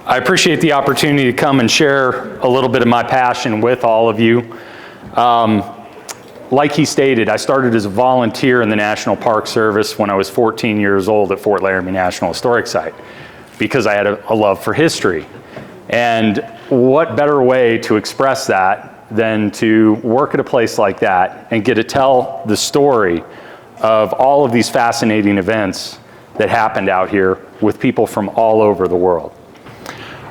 I appreciate the opportunity to come and share a little bit of my passion with all of you. Like he stated, I started as a volunteer in the National Park Service when I was 14 years old at Fort Laramie National Historic Site because I had a love for history. And what better way to express that than to work at a place like that and get to tell the story of all of these fascinating events that happened out here with people from all over the world.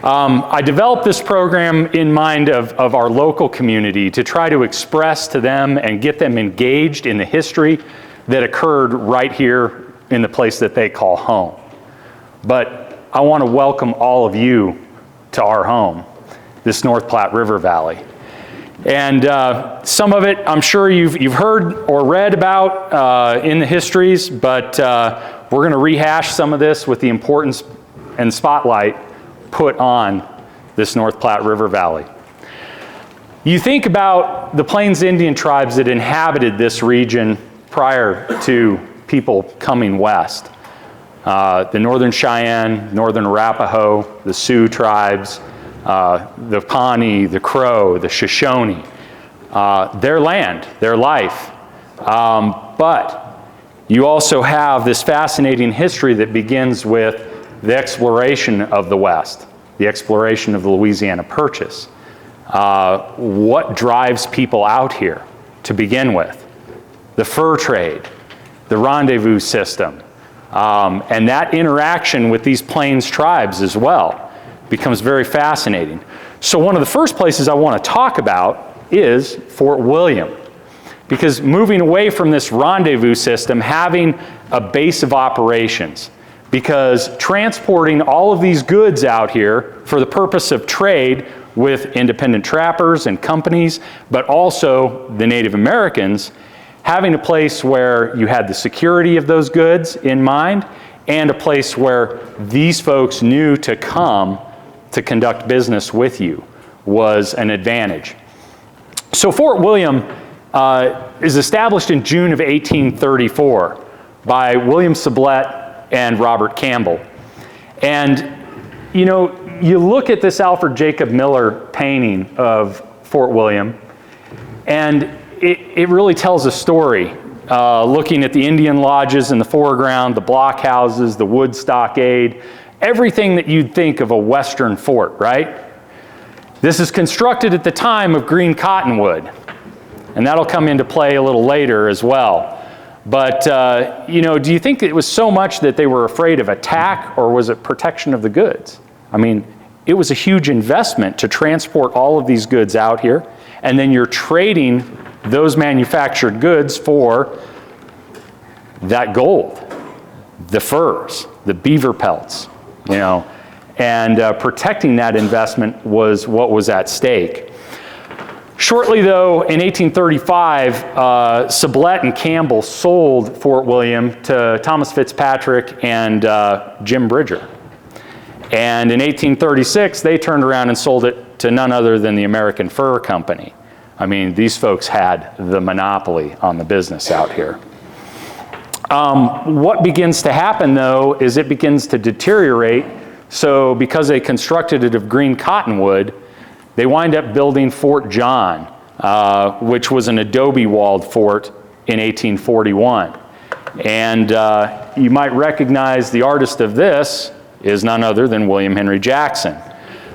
I developed this program in mind of our local community to try to express to them and get them engaged in the history that occurred right here in the place that they call home. But I want to welcome all of you to our home, this North Platte River Valley. And some of it I'm sure you've heard or read about in the histories, but we're going to rehash some of this with the importance and spotlight put on this North Platte River Valley. You think about the Plains Indian tribes that inhabited this region prior to people coming west. The Northern Cheyenne, Northern Arapaho, the Sioux tribes, the Pawnee, the Crow, the Shoshone, their land, their life. But you also have this fascinating history that begins with the exploration of the West, the exploration of the Louisiana Purchase. What drives people out here to begin with? The fur trade, the rendezvous system, and that interaction with these Plains tribes as well becomes very fascinating. So one of the first places I want to talk about is Fort William, because moving away from this rendezvous system, having a base of operations, because transporting all of these goods out here for the purpose of trade with independent trappers and companies, but also the Native Americans, having a place where you had the security of those goods in mind and a place where these folks knew to come to conduct business with you was an advantage. So Fort William is established in June of 1834 by William Sublette and Robert Campbell. And you know, you look at this Alfred Jacob Miller painting of Fort William, and it really tells a story. Looking at the Indian lodges in the foreground, the blockhouses, the wood stockade, everything that you'd think of a Western fort, right? This is constructed at the time of green cottonwood, and that'll come into play a little later as well. But, you know, do you think it was so much that they were afraid of attack, or was it protection of the goods? I mean, it was a huge investment to transport all of these goods out here, and then you're trading those manufactured goods for that gold, the furs, the beaver pelts, you know, and protecting that investment was what was at stake. Shortly, though, in 1835, Sublette and Campbell sold Fort William to Thomas Fitzpatrick and Jim Bridger. And in 1836, they turned around and sold it to none other than the American Fur Company. I mean, these folks had the monopoly on the business out here. What begins to happen, though, is it begins to deteriorate. So because they constructed it of green cottonwood, they wind up building Fort John, which was an adobe-walled fort in 1841. And you might recognize the artist of this is none other than William Henry Jackson.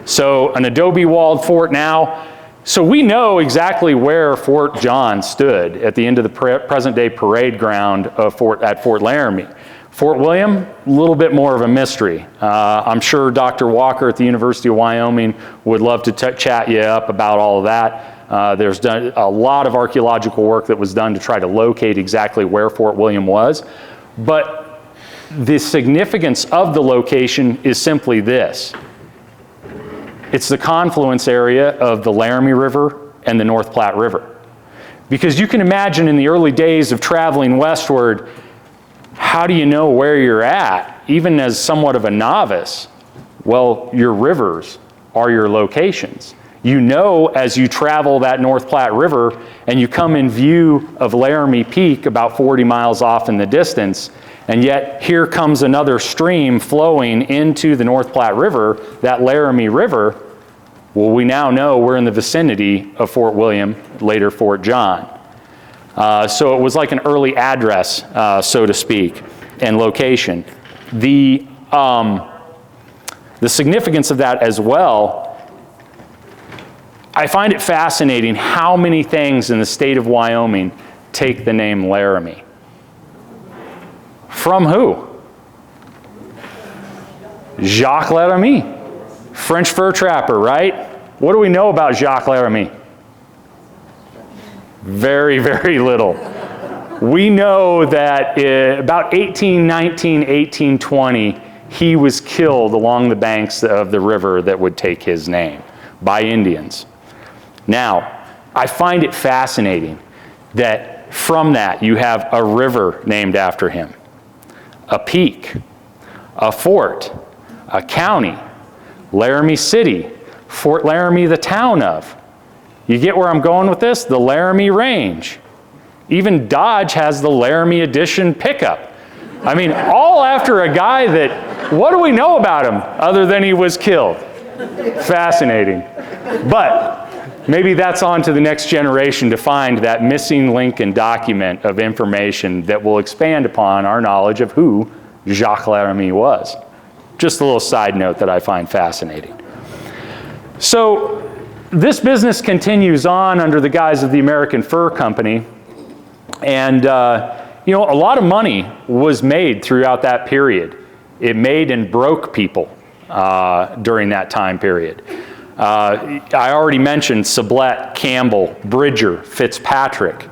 So an adobe-walled fort now. So we know exactly where Fort John stood at the end of the present-day parade ground of at Fort Laramie. Fort William, a little bit more of a mystery. I'm sure Dr. Walker at the University of Wyoming would love to chat you up about all of that. There's done a lot of archaeological work that was done to try to locate exactly where Fort William was. But the significance of the location is simply this. It's the confluence area of the Laramie River and the North Platte River. Because you can imagine in the early days of traveling westward, how do you know where you're at, even as somewhat of a novice? Well, your rivers are your locations. You know, as you travel that North Platte River and you come in view of Laramie Peak about 40 miles off in the distance, And yet here comes another stream flowing into the North Platte River, that Laramie River. Well, we now know we're in the vicinity of Fort William, later Fort John. So it was like an early address, so to speak, and location. The significance of that as well, I find it fascinating how many things in the state of Wyoming take the name Laramie. From who? Jacques Laramie, French fur trapper, right? What do we know about Jacques Laramie? Very, very little. We know that about 1819, 1820, he was killed along the banks of the river that would take his name by Indians. Now, I find it fascinating that from that you have a river named after him, a peak, a fort, a county, Laramie City, Fort Laramie, the town of. You get where I'm going with this? The Laramie Range. Even Dodge has the Laramie Edition pickup. I mean, all after a guy that, what do we know about him other than he was killed? Fascinating. But maybe that's on to the next generation to find that missing link and document of information that will expand upon our knowledge of who Jacques Laramie was. Just a little side note that I find fascinating. So this business continues on under the guise of the American Fur Company. And you know, a lot of money was made throughout that period. It made and broke people during that time period. I already mentioned Sublette, Campbell, Bridger, Fitzpatrick.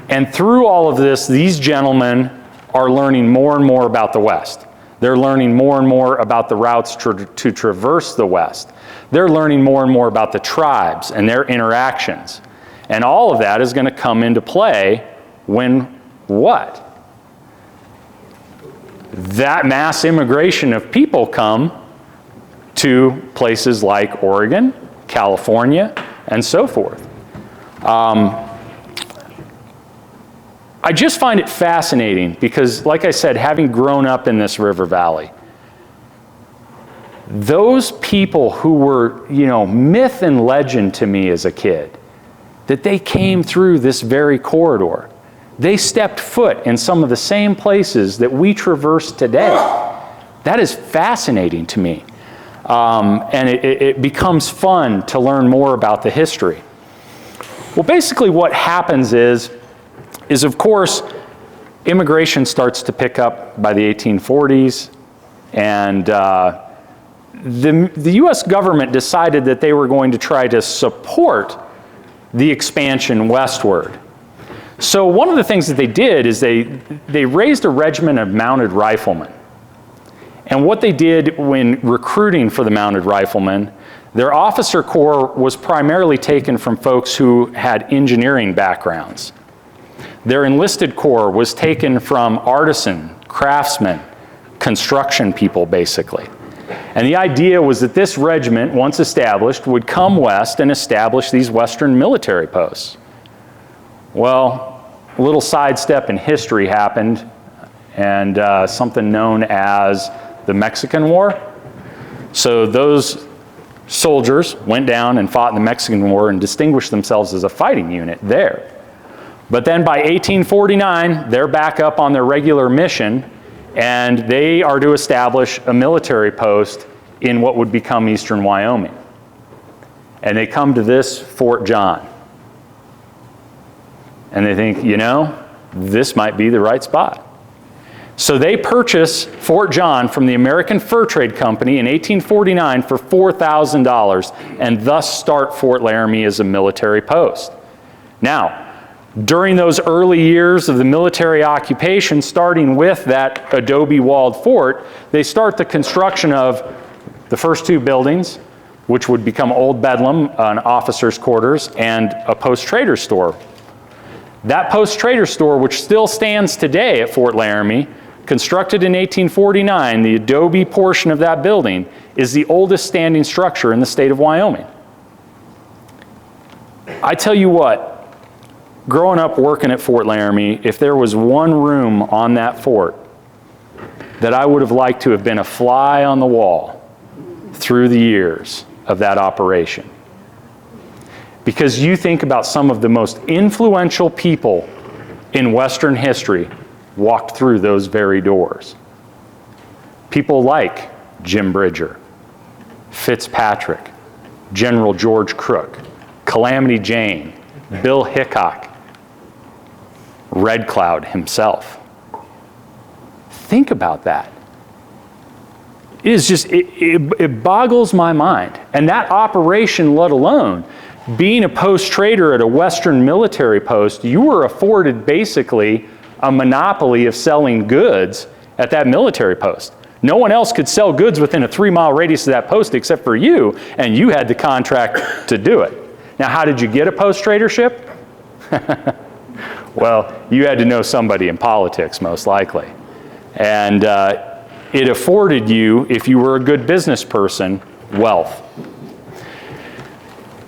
And through all of this, these gentlemen are learning more and more about the West. They're learning more and more about the routes to traverse the West. They're learning more and more about the tribes and their interactions. And all of that is going to come into play when what? That mass immigration of people come to places like Oregon, California, and so forth. I just find it fascinating because, like I said, having grown up in this river valley, those people who were, you know, myth and legend to me as a kid, that they came through this very corridor. They stepped foot in some of the same places that we traverse today. That is fascinating to me. And it becomes fun to learn more about the history. Well, basically what happens is of course, immigration starts to pick up by the 1840s, and the US government decided that they were going to try to support the expansion westward. So one of the things that they did is they raised a regiment of mounted riflemen. And what they did when recruiting for the mounted riflemen, their officer corps was primarily taken from folks who had engineering backgrounds. Their enlisted corps was taken from artisan, craftsmen, construction people, basically. And the idea was that this regiment, once established, would come west and establish these western military posts. Well, a little sidestep in history happened, and something known as the Mexican War. So those soldiers went down and fought in the Mexican War and distinguished themselves as a fighting unit there. But then by 1849, they're back up on their regular mission, and they are to establish a military post in what would become eastern Wyoming. And they come to this Fort John. And they think, you know, this might be the right spot. So they purchase Fort John from the American Fur Trade Company in 1849 for $4,000, and thus start Fort Laramie as a military post. Now, during those early years of the military occupation, starting with that adobe walled fort, they start the construction of the first two buildings, which would become Old Bedlam, an officer's quarters, and a post-trader store. That post-trader store, which still stands today at Fort Laramie, constructed in 1849, the adobe portion of that building is the oldest standing structure in the state of Wyoming. I tell you what, growing up working at Fort Laramie, if there was one room on that fort that I would have liked to have been a fly on the wall through the years of that operation. Because you think about some of the most influential people in Western history walked through those very doors. People like Jim Bridger, Fitzpatrick, General George Crook, Calamity Jane, Bill Hickok, Red Cloud himself. Think about that. It is just, it boggles my mind. And that operation, let alone being a post trader at a Western military post, you were afforded basically a monopoly of selling goods at that military post. No one else could sell goods within a 3-mile radius of that post except for you, and you had the contract to do it. Now, how did you get a post tradership? Well, you had to know somebody in politics, most likely. And it afforded you, if you were a good business person, wealth.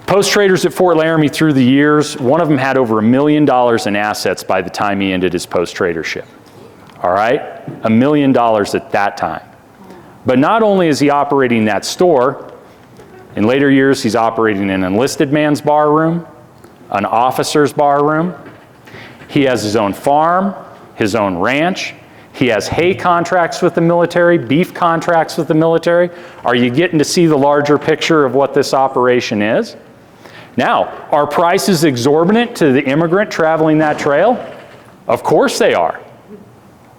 Post traders at Fort Laramie through the years, one of them had over $1 million in assets by the time he ended his post tradership. All right? $1 million at that time. But not only is he operating that store, in later years he's operating an enlisted man's bar room, an officer's bar room. He has his own farm, his own ranch. He has hay contracts with the military, beef contracts with the military. Are you getting to see the larger picture of what this operation is? Now, are prices exorbitant to the immigrant traveling that trail? Of course they are.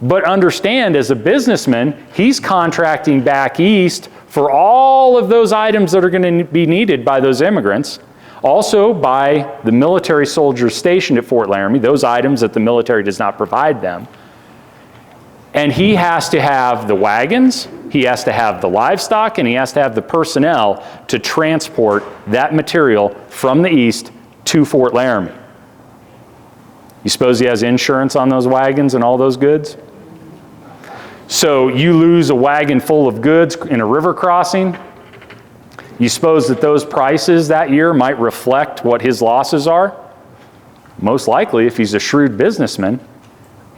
But understand, as a businessman, he's contracting back east for all of those items that are going to be needed by those immigrants. Also by the military soldiers stationed at Fort Laramie, those items that the military does not provide them. And he has to have the wagons, he has to have the livestock, and he has to have the personnel to transport that material from the east to Fort Laramie. You suppose he has insurance on those wagons and all those goods? So you lose a wagon full of goods in a river crossing. You suppose that those prices that year might reflect what his losses are? Most likely, if he's a shrewd businessman,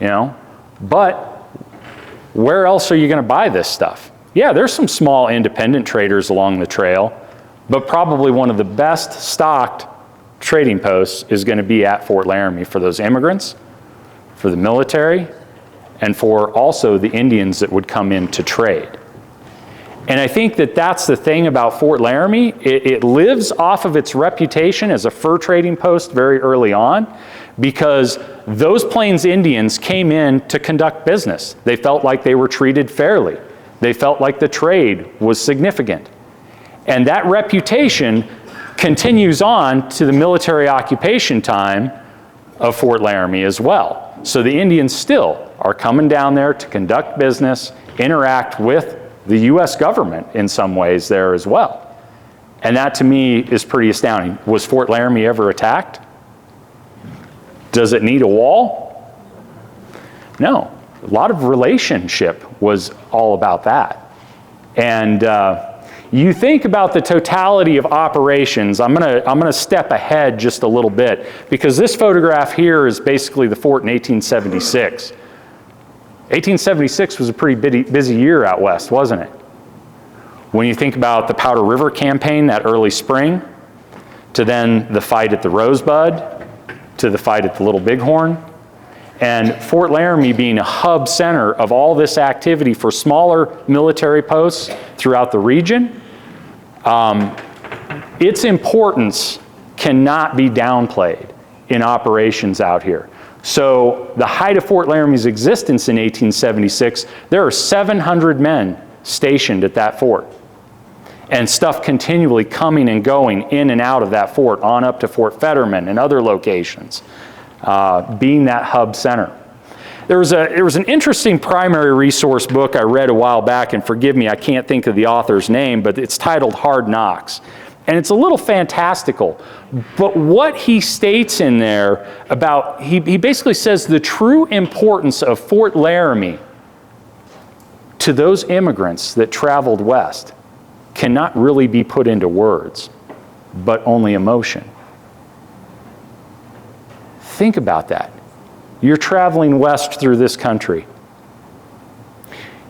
you know. But where else are you going to buy this stuff? Yeah, there's some small independent traders along the trail, but probably one of the best stocked trading posts is going to be at Fort Laramie for those immigrants, for the military, and for also the Indians that would come in to trade. And I think that that's the thing about Fort Laramie. It lives off of its reputation as a fur trading post very early on, because those Plains Indians came in to conduct business. They felt like they were treated fairly. They felt like the trade was significant. And that reputation continues on to the military occupation time of Fort Laramie as well. So the Indians still are coming down there to conduct business, interact with the U.S. government in some ways there as well. And that to me is pretty astounding. Was Fort Laramie ever attacked? Does it need a wall? No. A lot of relationship was all about that. And you think about the totality of operations. I'm gonna step ahead just a little bit, because this photograph here is basically the fort in 1876. 1876 was a pretty busy year out west, wasn't it? When you think about the Powder River campaign that early spring, to then the fight at the Rosebud, to the fight at the Little Bighorn, and Fort Laramie being a hub center of all this activity for smaller military posts throughout the region, its importance cannot be downplayed in operations out here. So the height of Fort Laramie's existence in 1876, there are 700 men stationed at that fort, and stuff continually coming and going in and out of that fort on up to Fort Fetterman and other locations, being that hub center. There was an interesting primary resource book I read a while back, and forgive me, I can't think of the author's name, but it's titled Hard Knocks. And it's a little fantastical, but what he states in there about, he basically says the true importance of Fort Laramie to those immigrants that traveled west cannot really be put into words, but only emotion. Think about that. You're traveling west through this country.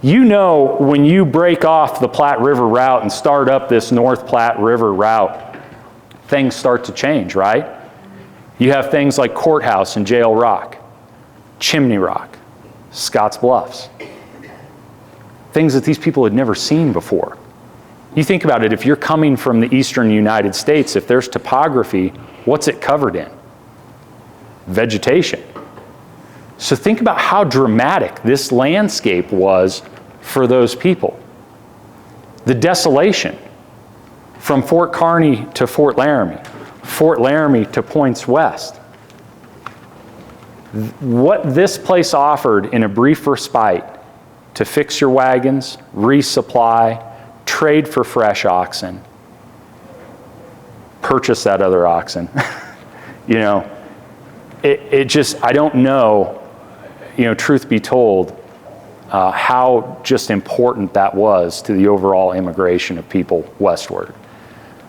You know, when you break off the Platte River route and start up this North Platte River route, things start to change, right? You have things like Courthouse and Jail Rock, Chimney Rock, Scotts Bluffs. Things that these people had never seen before. You think about it, if you're coming from the eastern United States, if there's topography, what's it covered in? Vegetation. So think about how dramatic this landscape was for those people. The desolation from Fort Kearny to Fort Laramie to Points West. What this place offered in a brief respite to fix your wagons, resupply, trade for fresh oxen, purchase that other oxen. You know, it just, I don't know, you know, truth be told, how just important that was to the overall immigration of people westward.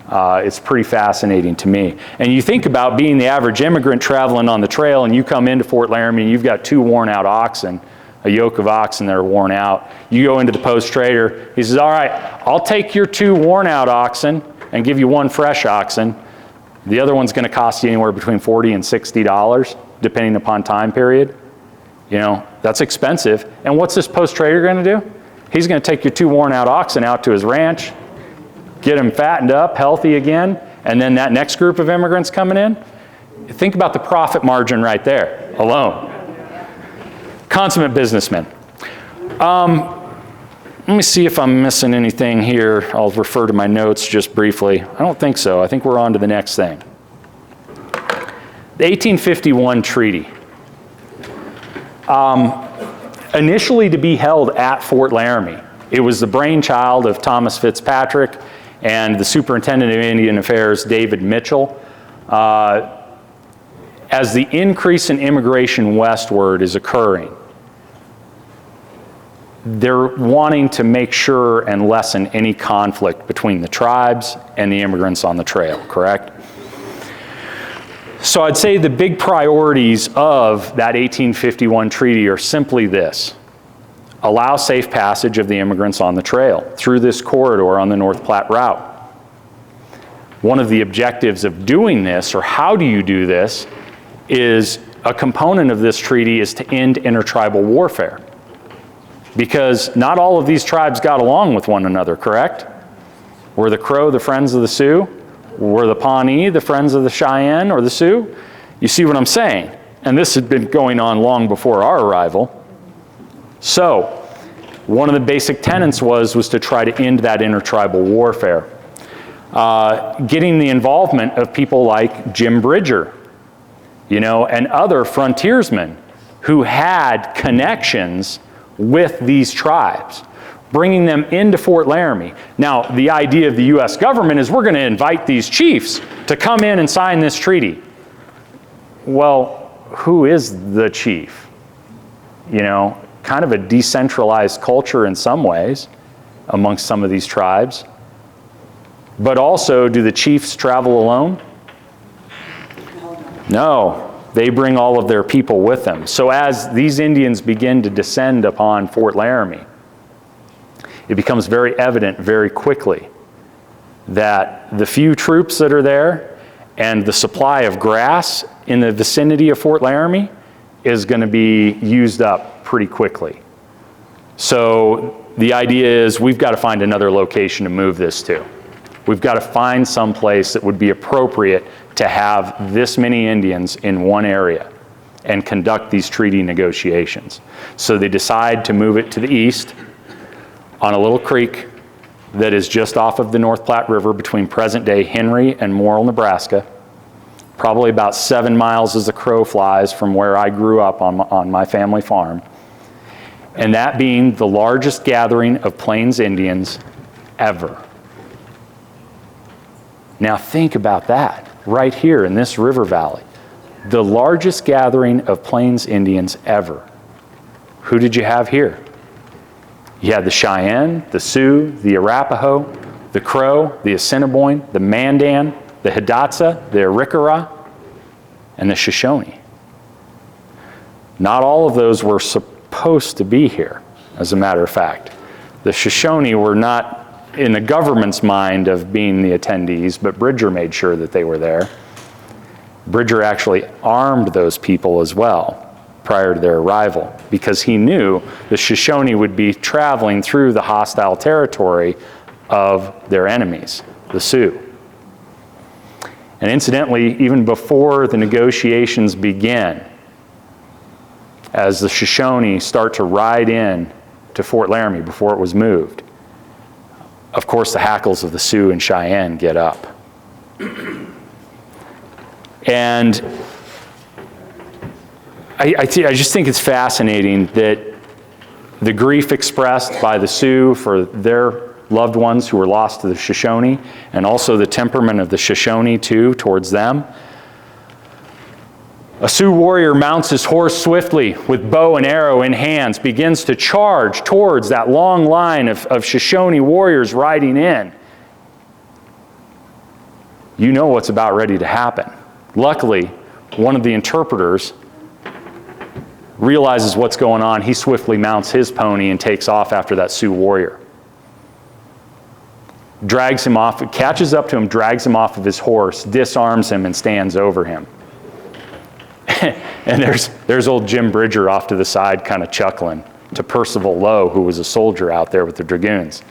It's pretty fascinating to me. And you think about being the average immigrant traveling on the trail, and you come into Fort Laramie and you've got 2 worn out oxen, a yoke of oxen that are worn out. You go into the post trader, he says, all right, I'll take your 2 worn out oxen and give you 1 fresh oxen. The other one's gonna cost you anywhere between $40 and $60, depending upon time period. You know, that's expensive. And what's this post trader gonna do? He's gonna take your 2 worn out oxen out to his ranch, get them fattened up, healthy again, and then that next group of immigrants coming in, think about the profit margin right there alone. Consummate businessmen. Let me see if I'm missing anything here. I'll refer to my notes just briefly. I don't think so. I think we're on to the next thing. The 1851 treaty. Initially to be held at Fort Laramie. It was the brainchild of Thomas Fitzpatrick and the Superintendent of Indian Affairs, David Mitchell. As the increase in immigration westward is occurring, they're wanting to make sure and lessen any conflict between the tribes and the immigrants on the trail, correct? So I'd say the big priorities of that 1851 treaty are simply this: allow safe passage of the immigrants on the trail through this corridor on the North Platte route. One of the objectives of doing this, or how do you do this, is a component of this treaty is to end intertribal warfare. Because not all of these tribes got along with one another, correct? Were the Crow the friends of the Sioux? Were the Pawnee the friends of the Cheyenne or the Sioux? You see what I'm saying? And this had been going on long before our arrival. So, one of the basic tenets was to try to end that intertribal warfare. Getting the involvement of people like Jim Bridger, you know, and other frontiersmen who had connections with these tribes, bringing them into Fort Laramie. Now, the idea of the U.S. government is we're going to invite these chiefs to come in and sign this treaty. Well, who is the chief? You know, kind of a decentralized culture in some ways amongst some of these tribes. But also, do the chiefs travel alone? No. They bring all of their people with them. So as these Indians begin to descend upon Fort Laramie, it becomes very evident very quickly that the few troops that are there and the supply of grass in the vicinity of Fort Laramie is going to be used up pretty quickly. So the idea is we've got to find another location to move this to. We've got to find some place that would be appropriate to have this many Indians in one area and conduct these treaty negotiations. So they decide to move it to the east on a little creek that is just off of the North Platte River between present-day Henry and Morrill, Nebraska, probably about 7 miles as the crow flies from where I grew up on my family farm, and that being the largest gathering of Plains Indians ever. Now think about that, right here in this river valley. The largest gathering of Plains Indians ever. Who did you have here? You had the Cheyenne, the Sioux, the Arapaho, the Crow, the Assiniboine, the Mandan, the Hidatsa, the Arikara, and the Shoshone. Not all of those were supposed to be here, as a matter of fact. The Shoshone were not in the government's mind of being the attendees, but Bridger made sure that they were there. Bridger actually armed those people as well prior to their arrival, because he knew the Shoshone would be traveling through the hostile territory of their enemies, the Sioux. And incidentally, even before the negotiations began, as the Shoshone start to ride in to Fort Laramie before it was moved, of course the hackles of the Sioux and Cheyenne get up. And I just think it's fascinating that the grief expressed by the Sioux for their loved ones who were lost to the Shoshone, and also the temperament of the Shoshone too towards them. A Sioux warrior mounts his horse swiftly with bow and arrow in hands, begins to charge towards that long line of Shoshone warriors riding in. You know what's about ready to happen. Luckily, one of the interpreters realizes what's going on. He swiftly mounts his pony and takes off after that Sioux warrior. Drags him off, catches up to him, drags him off of his horse, disarms him, and stands over him. And there's old Jim Bridger off to the side kind of chuckling to Percival Lowe, who was a soldier out there with the dragoons.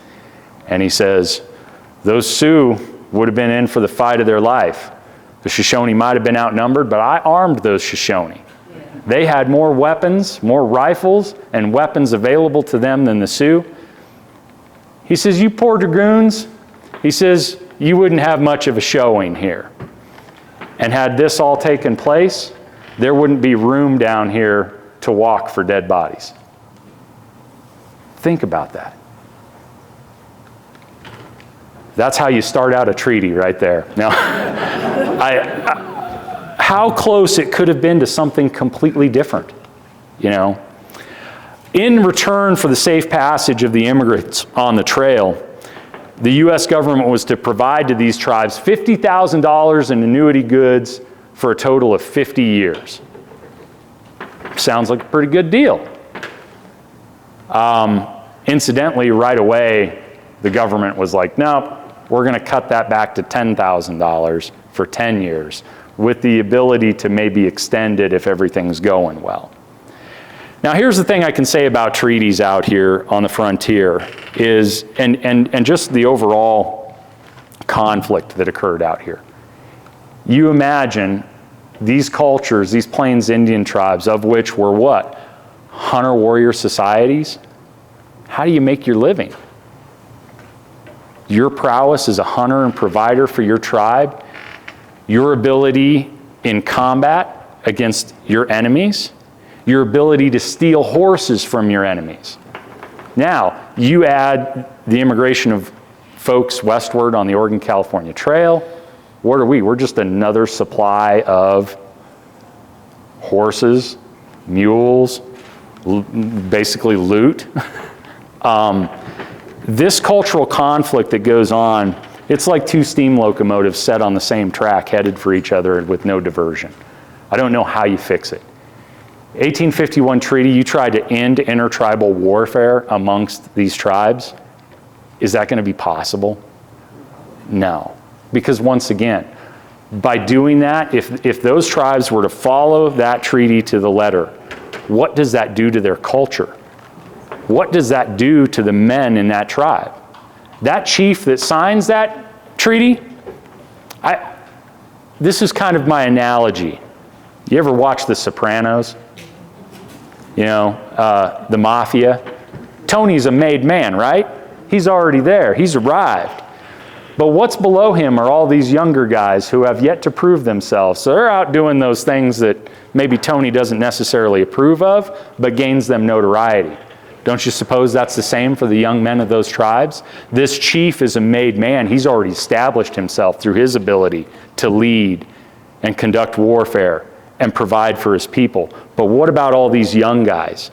And he says, those Sioux would have been in for the fight of their life. The Shoshone might have been outnumbered, but I armed those Shoshone. They had more weapons, more rifles, and weapons available to them than the Sioux. He says, you poor dragoons, he says, you wouldn't have much of a showing here. And had this all taken place, there wouldn't be room down here to walk for dead bodies. Think about that. That's how you start out a treaty right there. Now, how close it could have been to something completely different, you know. In return for the safe passage of the immigrants on the trail, the U.S. government was to provide to these tribes $50,000 in annuity goods for a total of 50 years. Sounds like a pretty good deal. Incidentally, right away, the government was like, nope, we're going to cut that back to $10,000 for 10 years, with the ability to maybe extend it if everything's going well. Now, here's the thing I can say about treaties out here on the frontier is, and just the overall conflict that occurred out here. You imagine these cultures, these Plains Indian tribes, of which were what? Hunter-warrior societies? How do you make your living? Your prowess as a hunter and provider for your tribe, your ability in combat against your enemies, your ability to steal horses from your enemies. Now, you add the immigration of folks westward on the Oregon-California Trail. What are we? We're just another supply of horses, mules, basically loot. This cultural conflict that goes on, it's like two steam locomotives set on the same track headed for each other with no diversion. I don't know how you fix it. 1851 treaty, you tried to end intertribal warfare amongst these tribes. Is that going to be possible? No. Because once again, by doing that, if those tribes were to follow that treaty to the letter, what does that do to their culture? What does that do to the men in that tribe? That chief that signs that treaty, this is kind of my analogy. You ever watch The Sopranos? You know, the mafia. Tony's a made man, right? He's already there. He's arrived. But what's below him are all these younger guys who have yet to prove themselves. So they're out doing those things that maybe Tony doesn't necessarily approve of, but gains them notoriety. Don't you suppose that's the same for the young men of those tribes? This chief is a made man. He's already established himself through his ability to lead and conduct warfare and provide for his people. But what about all these young guys?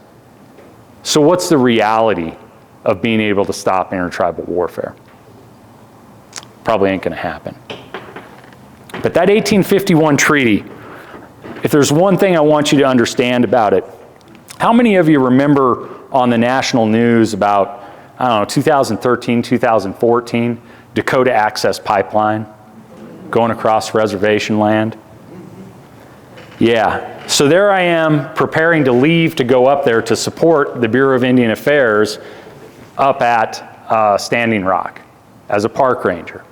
So what's the reality of being able to stop intertribal warfare? Probably ain't going to happen. But that 1851 treaty, if there's one thing I want you to understand about it, how many of you remember on the national news about, I don't know, 2013, 2014, Dakota Access Pipeline going across reservation land? Yeah, so there I am preparing to leave to go up there to support the Bureau of Indian Affairs up at Standing Rock as a park ranger.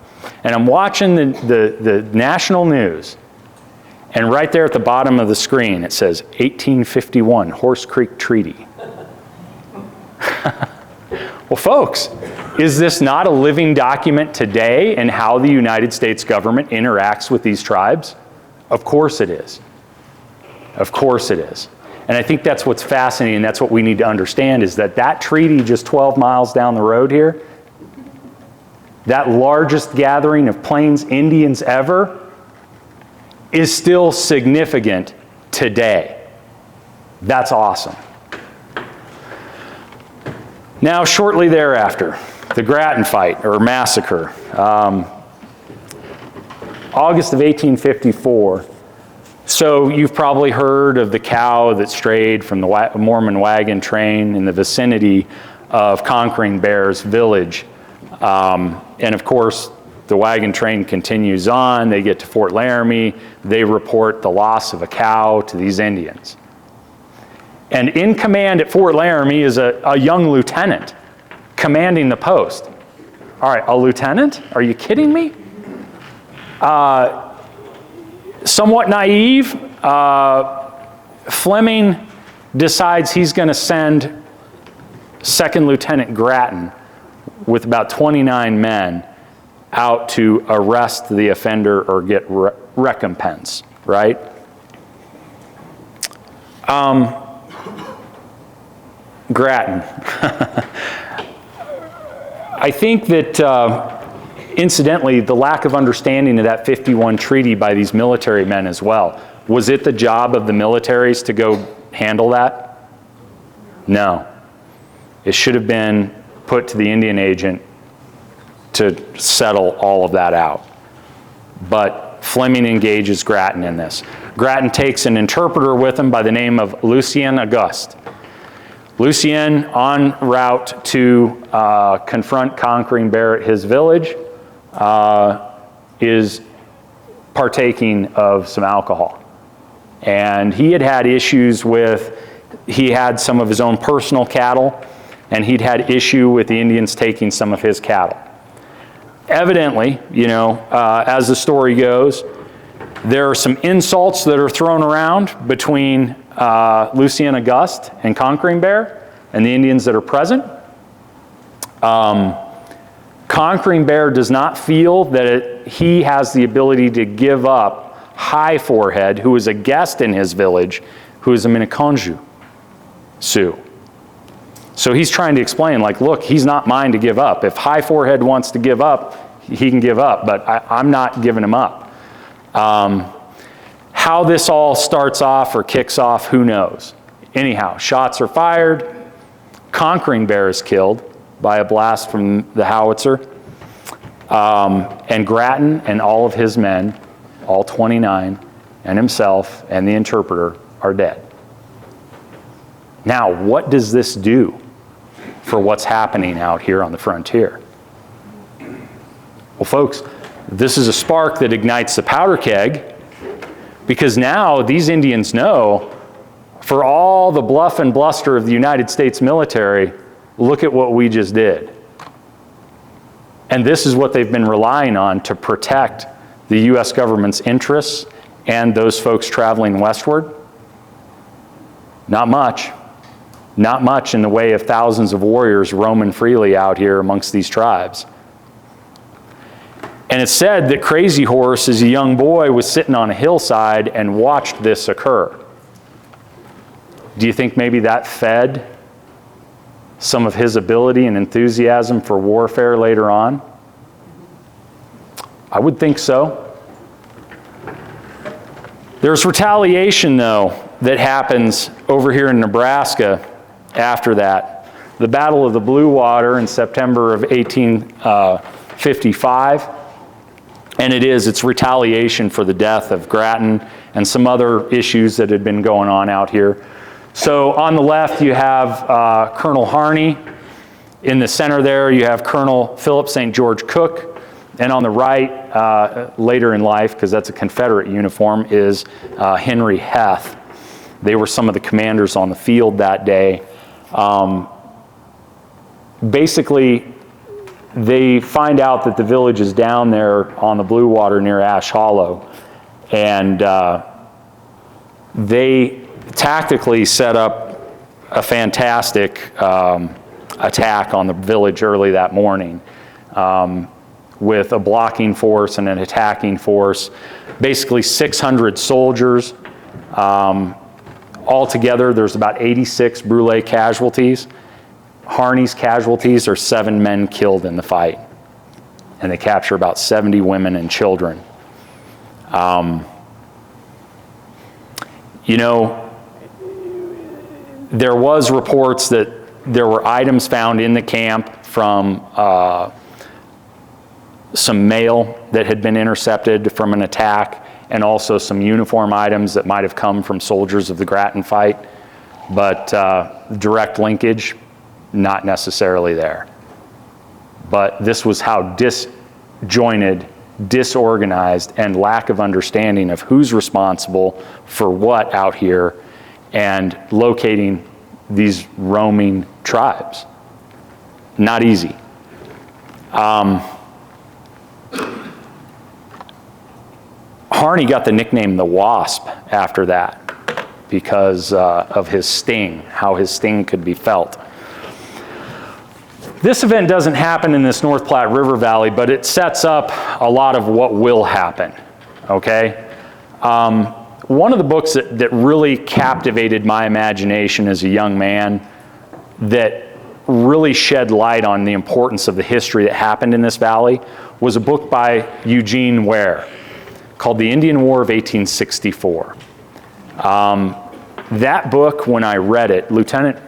And I'm watching the national news, and right there at the bottom of the screen it says 1851 Horse Creek Treaty. Well, folks, is this not a living document today in how the United States government interacts with these tribes? Of course it is. Of course it is. And I think that's what's fascinating. That's what we need to understand, is that that treaty just 12 miles down the road here, that largest gathering of Plains Indians ever, is still significant today. That's awesome. Now, shortly thereafter, the Grattan fight, or massacre, August of 1854. So you've probably heard of the cow that strayed from the Mormon wagon train in the vicinity of Conquering Bear's village. And of course, the wagon train continues on. They get to Fort Laramie. They report the loss of a cow to these Indians. And in command at Fort Laramie is a young lieutenant commanding the post. All right, a lieutenant? Are you kidding me? Somewhat naive, Fleming decides he's going to send Second Lieutenant Grattan with about 29 men out to arrest the offender or get recompense, right? Grattan. I think that, incidentally, the lack of understanding of that 51 treaty by these military men as well. Was it the job of the militaries to go handle that? No. It should have been put to the Indian agent to settle all of that out. But Fleming engages Grattan in this. Grattan takes an interpreter with him by the name of Lucien Auguste. Lucien, en route to confront Conquering Bear at his village, is partaking of some alcohol. And he had issues with, he had some of his own personal cattle, and he'd had issue with the Indians taking some of his cattle. Evidently, you know, as the story goes, there are some insults that are thrown around between Lucien Auguste and Conquering Bear and the Indians that are present. Conquering Bear does not feel that he has the ability to give up High Forehead, who is a guest in his village, who is a Minneconjou Sioux. So he's trying to explain, like, look, he's not mine to give up. If High Forehead wants to give up, he can give up, but I'm not giving him up. How this all starts off or kicks off, who knows? Anyhow, shots are fired. Conquering Bear is killed by a blast from the howitzer. And Grattan and all of his men, all 29, and himself and the interpreter are dead. Now, what does this do for what's happening out here on the frontier? Well, folks, this is a spark that ignites the powder keg, because now these Indians know, for all the bluff and bluster of the United States military, look at what we just did. And this is what they've been relying on to protect the U.S. government's interests and those folks traveling westward. Not much. Not much in the way of thousands of warriors roaming freely out here amongst these tribes. And it's said that Crazy Horse, as a young boy, was sitting on a hillside and watched this occur. Do you think maybe that fed some of his ability and enthusiasm for warfare later on? I would think so. There's retaliation, though, that happens over here in Nebraska after that. The Battle of the Blue Water in September of 1855. And it's retaliation for the death of Grattan and some other issues that had been going on out here. So on the left, you have Colonel Harney. In the center there, you have Colonel Philip St. George Cook. And on the right, later in life, because that's a Confederate uniform, is Henry Heth. They were some of the commanders on the field that day. Basically, they find out that the village is down there on the Blue Water near Ash Hollow. And they tactically set up a fantastic attack on the village early that morning with a blocking force and an attacking force. Basically 600 soldiers. Altogether, there's about 86 Brûlé casualties. Harney's casualties are 7 men killed in the fight. And they capture about 70 women and children. You know, there was reports that there were items found in the camp from some mail that had been intercepted from an attack, and also some uniform items that might have come from soldiers of the Grattan fight, but direct linkage, not necessarily there. But this was how disjointed, disorganized, and lack of understanding of who's responsible for what out here, and locating these roaming tribes. Not easy. Harney got the nickname the Wasp after that because of his sting, how his sting could be felt. This event doesn't happen in this North Platte River Valley, but it sets up a lot of what will happen, okay? One of the books that really captivated my imagination as a young man, that really shed light on the importance of the history that happened in this valley, was a book by Eugene Ware called The Indian War of 1864. That book, when I read it,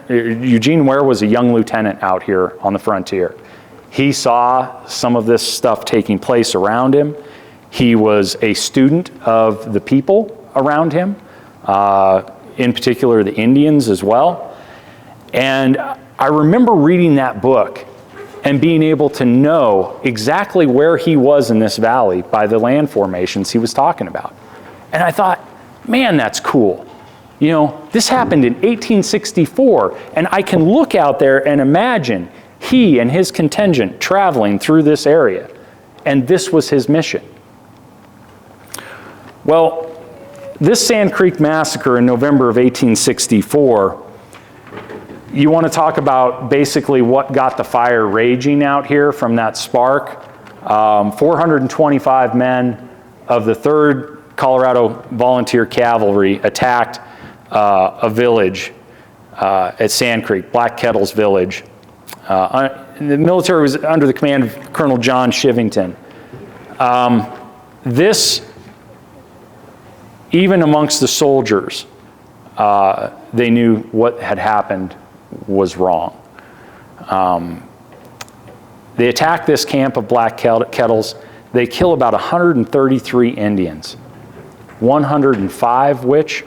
Eugene Ware was a young lieutenant out here on the frontier. He saw some of this stuff taking place around him. He was a student of the people around him, in particular the Indians as well. And I remember reading that book and being able to know exactly where he was in this valley by the land formations he was talking about. And I thought, man, that's cool. You know, this happened in 1864, and I can look out there and imagine he and his contingent traveling through this area, and this was his mission. Well, this Sand Creek Massacre in November of 1864, you want to talk about basically what got the fire raging out here from that spark. 425 men of the 3rd Colorado Volunteer Cavalry attacked a village at Sand Creek, Black Kettles Village. The military was under the command of Colonel John Shivington. Even amongst the soldiers, they knew what had happened was wrong. They attack this camp of Black Kettles. They kill about 133 Indians, 105 which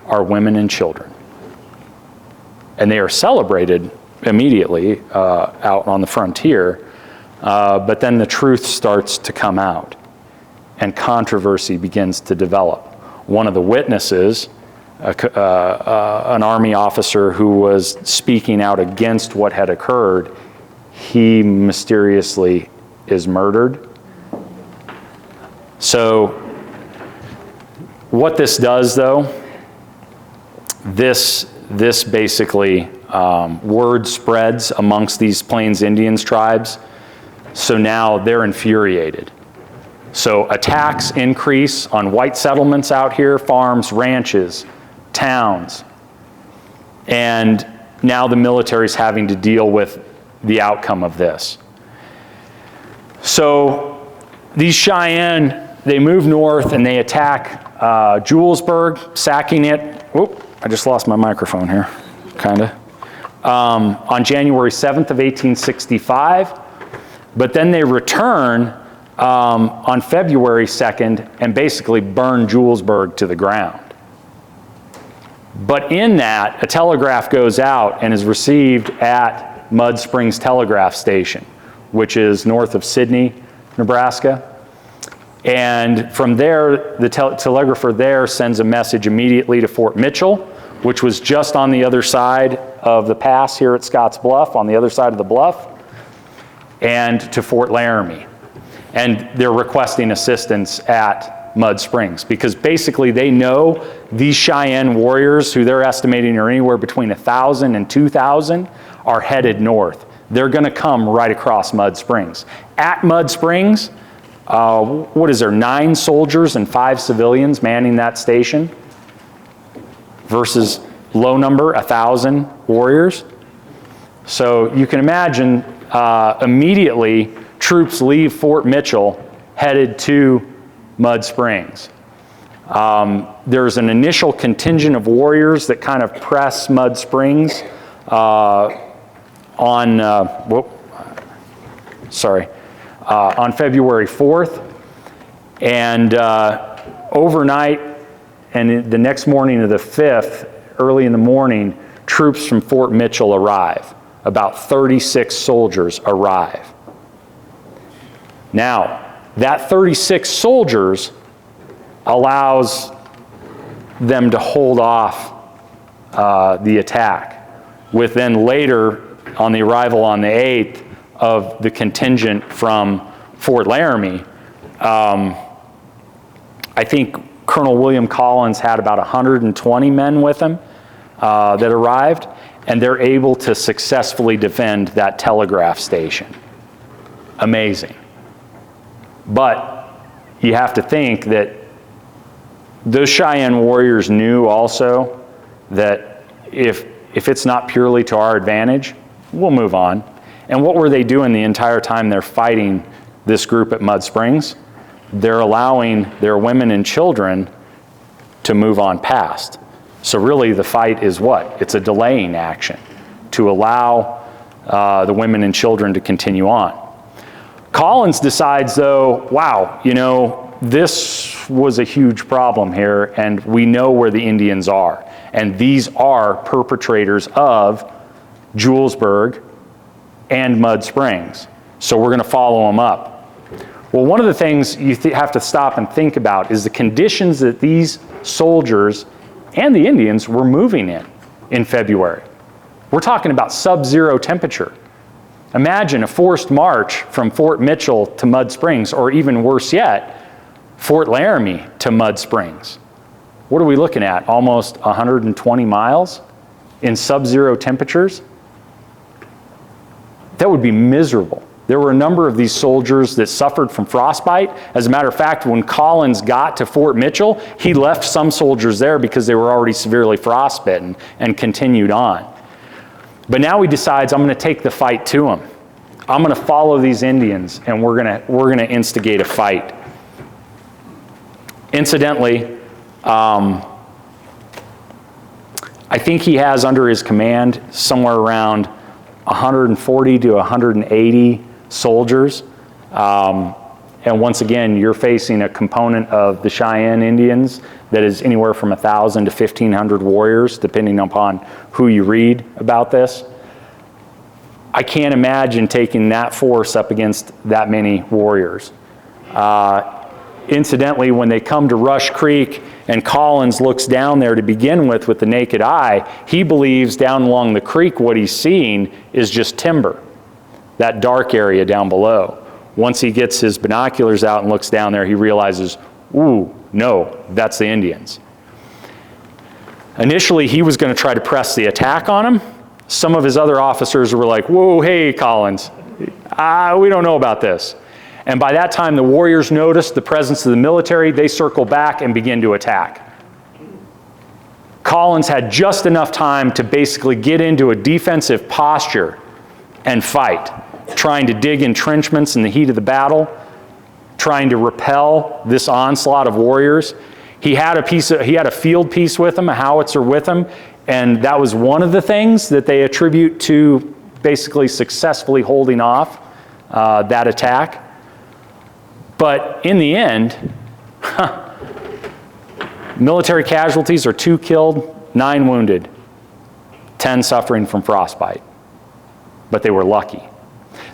are women and children. And they are celebrated immediately out on the frontier, but then the truth starts to come out and controversy begins to develop. One of the witnesses, an Army officer who was speaking out against what had occurred, he mysteriously is murdered. So what this does though, this basically, word spreads amongst these Plains Indians tribes, so now they're infuriated. So attacks increase on white settlements out here, farms, ranches, towns, and now the military's having to deal with the outcome of this. So these Cheyenne, they move north and they attack Julesburg, sacking it. Whoop, I just lost my microphone here, kinda. On January 7th of 1865, but then they return on February 2nd and basically burn Julesburg to the ground. But in that, a telegraph goes out and is received at Mud Springs Telegraph Station, which is north of Sidney, Nebraska. And from there, the telegrapher there sends a message immediately to Fort Mitchell, which was just on the other side of the pass here at Scotts Bluff, on the other side of the bluff, and to Fort Laramie. And they're requesting assistance at Mud Springs because basically they know these Cheyenne warriors, who they're estimating are anywhere between 1,000 and 2,000, are headed north. They're going to come right across Mud Springs. At Mud Springs, what is there, 9 soldiers and 5 civilians manning that station versus low number, 1,000 warriors. So you can imagine immediately troops leave Fort Mitchell headed to Mud Springs. There's an initial contingent of warriors that kind of press Mud Springs on February 4th, and overnight and the next morning of the 5th, early in the morning, troops from Fort Mitchell arrive. About 36 soldiers arrive. Now, that 36 soldiers allows them to hold off the attack, with then later, on the arrival on the 8th, of the contingent from Fort Laramie. I think Colonel William Collins had about 120 men with him that arrived, and they're able to successfully defend that telegraph station. Amazing. But you have to think that those Cheyenne warriors knew also that if it's not purely to our advantage, we'll move on. And what were they doing the entire time they're fighting this group at Mud Springs? They're allowing their women and children to move on past. So really the fight is what? It's a delaying action to allow the women and children to continue on. Collins decides though, wow, you know, this was a huge problem here, and we know where the Indians are. And these are perpetrators of Julesburg and Mud Springs. So we're going to follow them up. Well, one of the things you have to stop and think about is the conditions that these soldiers and the Indians were moving in February. We're talking about sub-zero temperature. Imagine a forced march from Fort Mitchell to Mud Springs, or even worse yet, Fort Laramie to Mud Springs. What are we looking at? Almost 120 miles in sub-zero temperatures? That would be miserable. There were a number of these soldiers that suffered from frostbite. As a matter of fact, when Collins got to Fort Mitchell, he left some soldiers there because they were already severely frostbitten and continued on. But now he decides, I'm going to take the fight to them. I'm going to follow these Indians, and we're going to instigate a fight. Incidentally, I think he has under his command somewhere around 140 to 180 soldiers. And once again, you're facing a component of the Cheyenne Indians that is anywhere from 1,000 to 1,500 warriors, depending upon who you read about this. I can't imagine taking that force up against that many warriors. Incidentally, when they come to Rush Creek and Collins looks down there to begin with the naked eye, he believes down along the creek what he's seeing is just timber, that dark area down below. Once he gets his binoculars out and looks down there, he realizes, ooh, no, that's the Indians. Initially, he was going to try to press the attack on him. Some of his other officers were like, whoa, hey, Collins, we don't know about this. And by that time, the warriors noticed the presence of the military. They circle back and begin to attack. Collins had just enough time to basically get into a defensive posture and fight, trying to dig entrenchments in the heat of the battle, trying to repel this onslaught of warriors. He had a field piece with him, a howitzer with him, and that was one of the things that they attribute to basically successfully holding off that attack. But in the end, military casualties are 2 killed, 9 wounded, 10 suffering from frostbite. But they were lucky.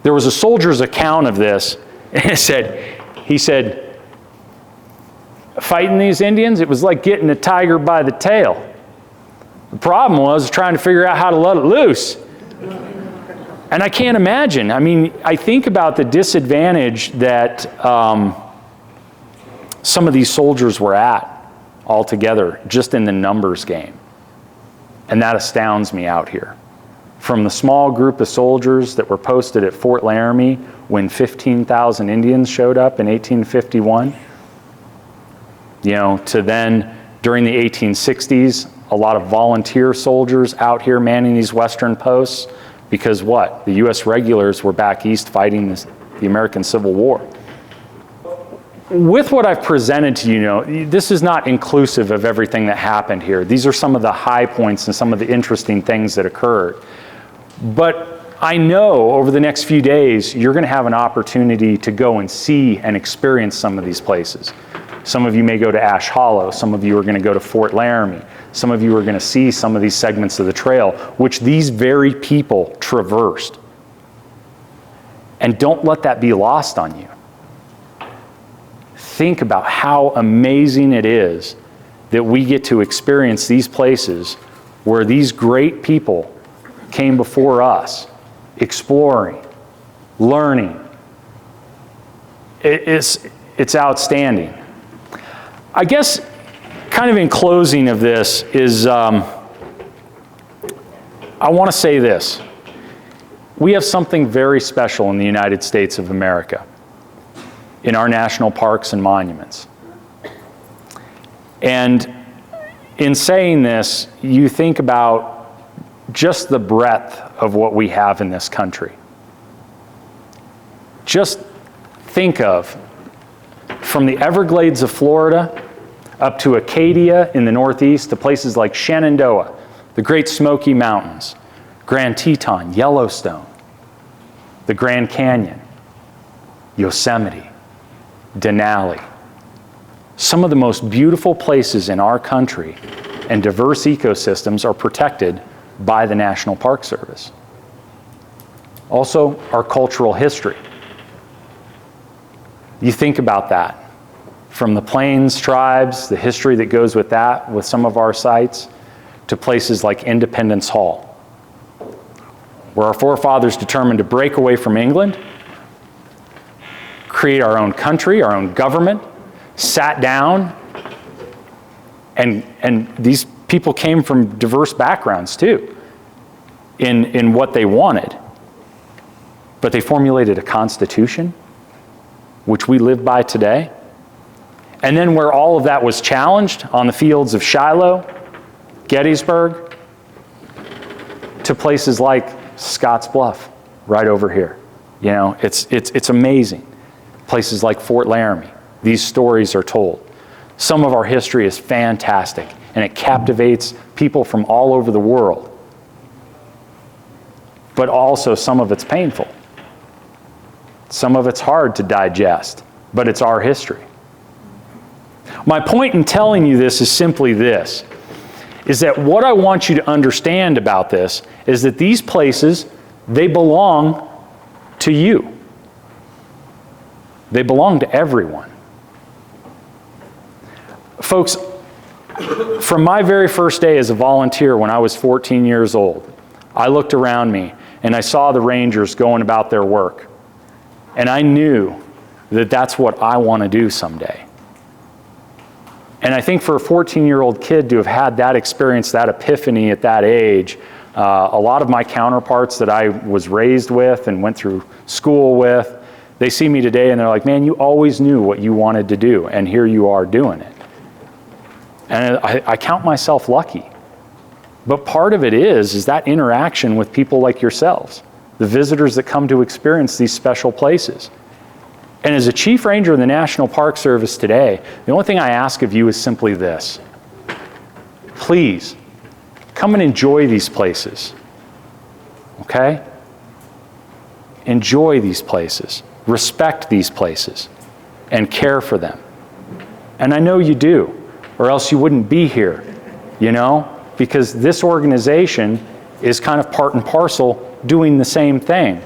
There was a soldier's account of this, and he said, fighting these Indians, it was like getting a tiger by the tail. The problem was trying to figure out how to let it loose. And I can't imagine. I mean, I think about the disadvantage that some of these soldiers were at altogether, just in the numbers game. And that astounds me out here. From the small group of soldiers that were posted at Fort Laramie when 15,000 Indians showed up in 1851, to then during the 1860s, a lot of volunteer soldiers out here manning these western posts because what? The U.S. regulars were back east fighting the American Civil War. With what I've presented to you, this is not inclusive of everything that happened here. These are some of the high points and some of the interesting things that occurred. But I know over the next few days, you're going to have an opportunity to go and see and experience some of these places. Some of you may go to Ash Hollow. Some of you are going to go to Fort Laramie. Some of you are going to see some of these segments of the trail, which these very people traversed. And don't let that be lost on you. Think about how amazing it is that we get to experience these places where these great people came before us, exploring, learning. It's outstanding. I guess kind of in closing of this is, I want to say this. We have something very special in the United States of America, in our national parks and monuments. And in saying this, you think about just the breadth of what we have in this country. Just think of, from the Everglades of Florida up to Acadia in the Northeast to places like Shenandoah, the Great Smoky Mountains, Grand Teton, Yellowstone, the Grand Canyon, Yosemite, Denali. Some of the most beautiful places in our country and diverse ecosystems are protected by the National Park Service. Also, our cultural history. You think about that. From the Plains tribes, the history that goes with that, with some of our sites, to places like Independence Hall, where our forefathers determined to break away from England, create our own country, our own government, sat down, and these people came from diverse backgrounds too, in what they wanted. But they formulated a constitution, which we live by today. And then where all of that was challenged, on the fields of Shiloh, Gettysburg, to places like Scotts Bluff, right over here. It's amazing. Places like Fort Laramie, these stories are told. Some of our history is fantastic, and it captivates people from all over the world. But also some of it's painful. Some of it's hard to digest, but it's our history. My point in telling you this is simply this, is that what I want you to understand about this is that these places, they belong to you. They belong to everyone. Folks, from my very first day as a volunteer when I was 14 years old, I looked around me and I saw the Rangers going about their work. And I knew that that's what I want to do someday. And I think for a 14-year-old kid to have had that experience, that epiphany at that age, a lot of my counterparts that I was raised with and went through school with, they see me today and they're like, man, you always knew what you wanted to do, and here you are doing it. And I count myself lucky. But part of it is that interaction with people like yourselves, the visitors that come to experience these special places. And as a Chief Ranger in the National Park Service today, the only thing I ask of you is simply this. Please, come and enjoy these places. Okay? Enjoy these places. Respect these places. And care for them. And I know you do, or else you wouldn't be here, because this organization is kind of part and parcel doing the same thing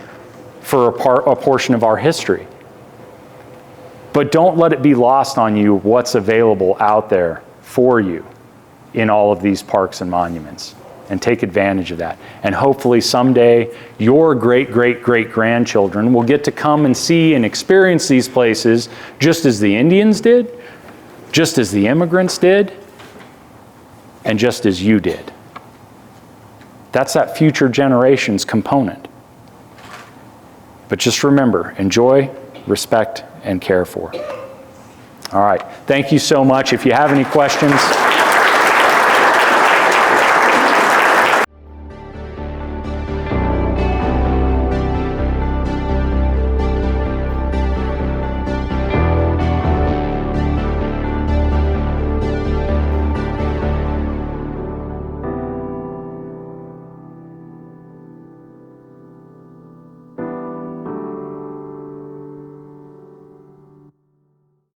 for a portion of our history. But don't let it be lost on you what's available out there for you in all of these parks and monuments, and take advantage of that. And hopefully someday your great-great-great-grandchildren will get to come and see and experience these places just as the Indians did, just as the immigrants did, and just as you did. That's that future generations component. But just remember, enjoy, respect, and care for. All right, thank you so much. If you have any questions,